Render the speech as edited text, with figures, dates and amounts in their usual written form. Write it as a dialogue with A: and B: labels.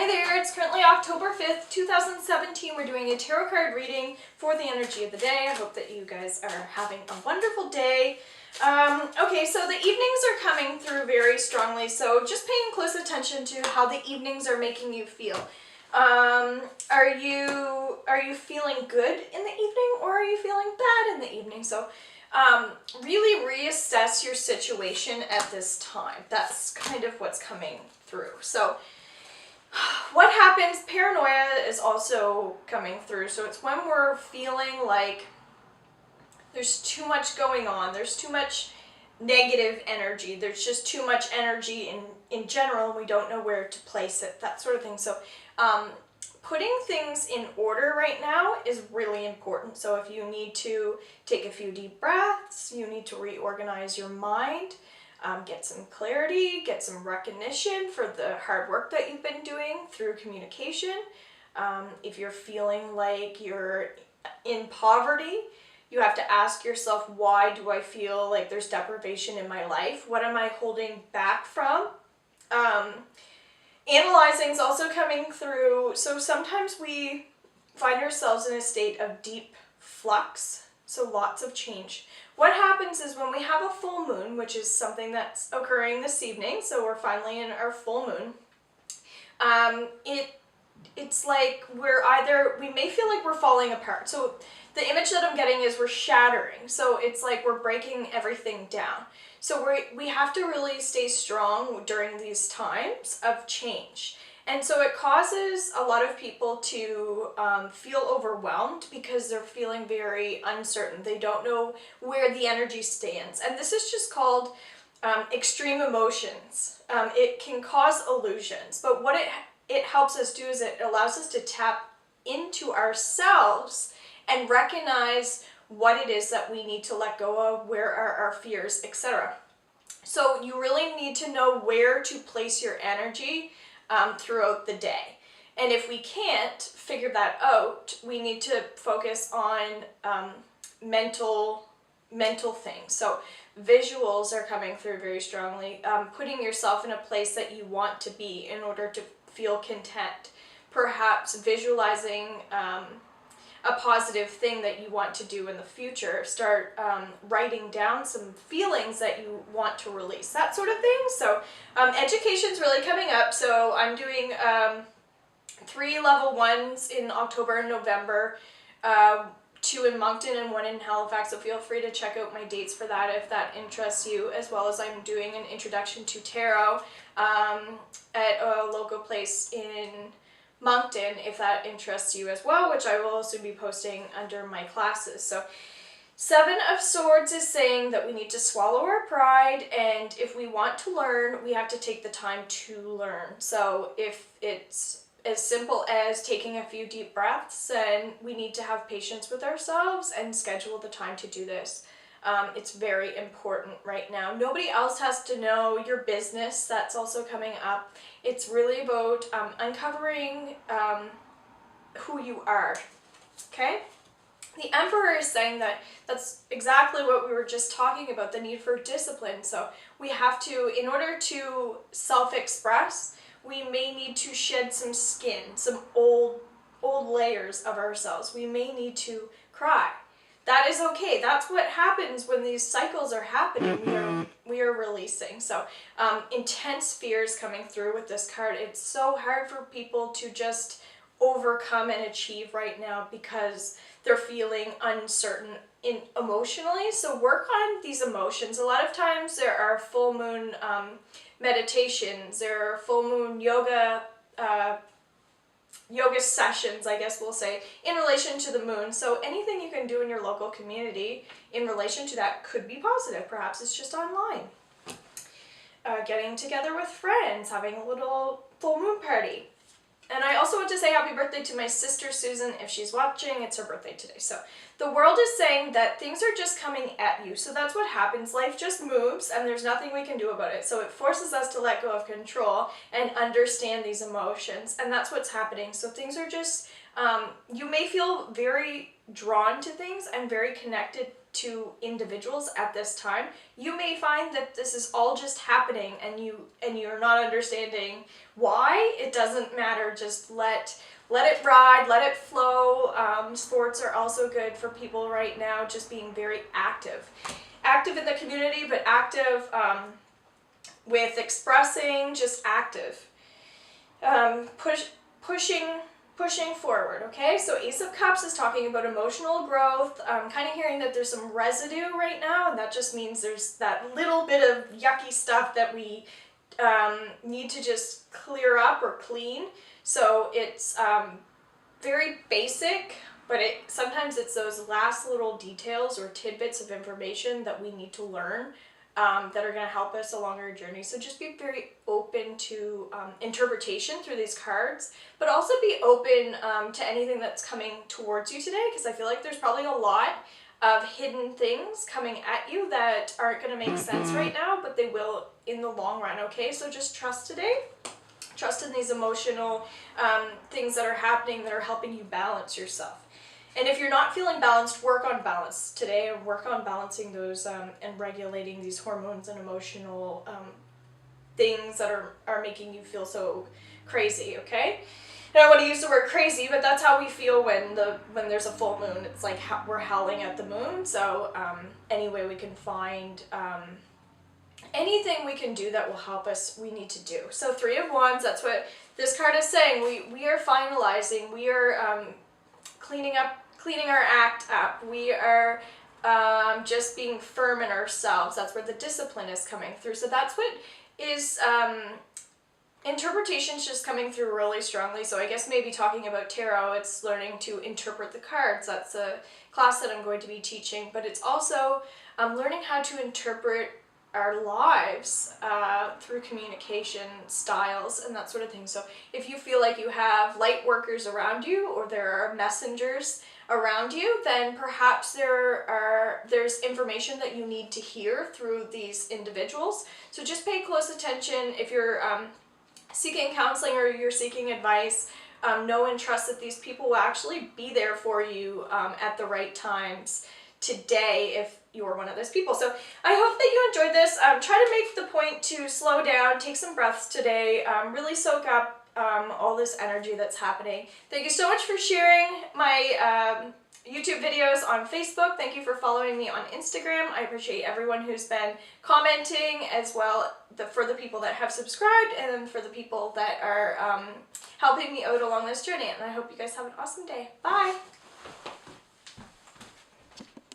A: Hi there, it's currently October 5th, 2017. We're doing a tarot card reading for the energy of the day. I hope that you guys are having a wonderful day. Okay, so the evenings are coming through very strongly, so just paying close attention to how the evenings are making you feel. Are you feeling good in the evening, or are you feeling bad in the evening? So really reassess your situation at this time. That's kind of what's coming through. So what happens, paranoia is also coming through. So it's when we're feeling like there's too much going on, there's too much negative energy, there's just too much energy in general, and we don't know where to place it, that sort of thing. So putting things in order right now is really important. So if you need to take a few deep breaths, you need to reorganize your mind, get some clarity, get some recognition for the hard work that you've been doing through communication. If you're feeling like you're in poverty, you have to ask yourself, why do I feel like there's deprivation in my life? What am I holding back from? Analyzing is also coming through. So sometimes we find ourselves in a state of deep flux, so lots of change. What happens is when we have a full moon, which is something that's occurring this evening, so we're finally in our full moon, it's like we may feel like we're falling apart. So the image that I'm getting is we're shattering. So it's like we're breaking everything down. So we have to really stay strong during these times of change. And so it causes a lot of people to feel overwhelmed because they're feeling very uncertain. They don't know where the energy stands. And this is just called extreme emotions. It can cause illusions, but what it helps us do is it allows us to tap into ourselves and recognize what it is that we need to let go of, where are our fears, etc. So you really need to know where to place your energy throughout the day. And if we can't figure that out, we need to focus on mental things. So visuals are coming through very strongly. Putting yourself in a place that you want to be in order to feel content. Perhaps visualizing a positive thing that you want to do in the future. Start writing down some feelings that you want to release, that sort of thing. So education's really coming up. So I'm doing 3 level 1s in October and November, 2 in Moncton and 1 in Halifax. So feel free to check out my dates for that if that interests you, as well as I'm doing an introduction to tarot at a local place in Moncton, if that interests you as well, which I will also be posting under my classes. So 7 of Swords is saying that we need to swallow our pride, and if we want to learn, we have to take the time to learn. So if it's as simple as taking a few deep breaths, then we need to have patience with ourselves and schedule the time to do this. It's very important right now. Nobody else has to know your business. That's also coming up. It's really about uncovering who you are, okay? The Emperor is saying that that's exactly what we were just talking about, the need for discipline. So we have to, in order to self-express, we may need to shed some skin, some old layers of ourselves. We may need to cry. That is okay. That's what happens when these cycles are happening. We are releasing. So intense fears coming through with this card. It's so hard for people to just overcome and achieve right now because they're feeling uncertain emotionally. So work on these emotions. A lot of times there are full moon meditations, there are full moon yoga sessions, I guess we'll say, in relation to the moon. So anything you can do in your local community in relation to that could be positive. Perhaps it's just online. Getting together with friends, having a little full moon party. And I also want to say happy birthday to my sister Susan. If she's watching, it's her birthday today. So the world is saying that things are just coming at you. So that's what happens. Life just moves and there's nothing we can do about it. So it forces us to let go of control and understand these emotions. And that's what's happening. So things are just, you may feel very drawn to things and very connected to individuals at this time. You may find that this is all just happening and you're not understanding why. It doesn't matter. Just let it ride, let it flow. Sports are also good for people right now, just being very active. Active in the community, but active with expressing, just active. Pushing forward, okay? So Ace of Cups is talking about emotional growth. I'm kind of hearing that there's some residue right now, and that just means there's that little bit of yucky stuff that we need to just clear up or clean. So it's very basic, but sometimes it's those last little details or tidbits of information that we need to learn that are going to help us along our journey. So just be very open to interpretation through these cards, but also be open to anything that's coming towards you today, because I feel like there's probably a lot of hidden things coming at you that aren't going to make sense right now, but they will in the long run, okay? So just trust today. Trust in these emotional things that are happening that are helping you balance yourself. And if you're not feeling balanced, work on balance today, and work on balancing those and regulating these hormones and emotional things that are making you feel so crazy, okay? I don't want to use the word crazy, but that's how we feel when there's a full moon. It's like we're howling at the moon. So any way we can find anything we can do that will help us, we need to do. So Three of Wands, that's what this card is saying. We are finalizing. We are cleaning our act up. We are just being firm in ourselves. That's where the discipline is coming through. So that's what is interpretation's just coming through really strongly. So I guess maybe talking about tarot, it's learning to interpret the cards. That's a class that I'm going to be teaching. But it's also learning how to interpret our lives through communication styles and that sort of thing. So if you feel like you have light workers around you, or there are messengers around you, then perhaps there's information that you need to hear through these individuals. So just pay close attention. If you're seeking counseling or you're seeking advice, know and trust that these people will actually be there for you at the right times today if you're one of those people. So I hope that you enjoyed this. Try to make the point to slow down, take some breaths today, really soak up all this energy that's happening. Thank you so much for sharing my YouTube videos on Facebook. Thank you for following me on Instagram. I appreciate everyone who's been commenting, as well for the people that have subscribed, and then for the people that are helping me out along this journey. And I hope you guys have an awesome day. Bye!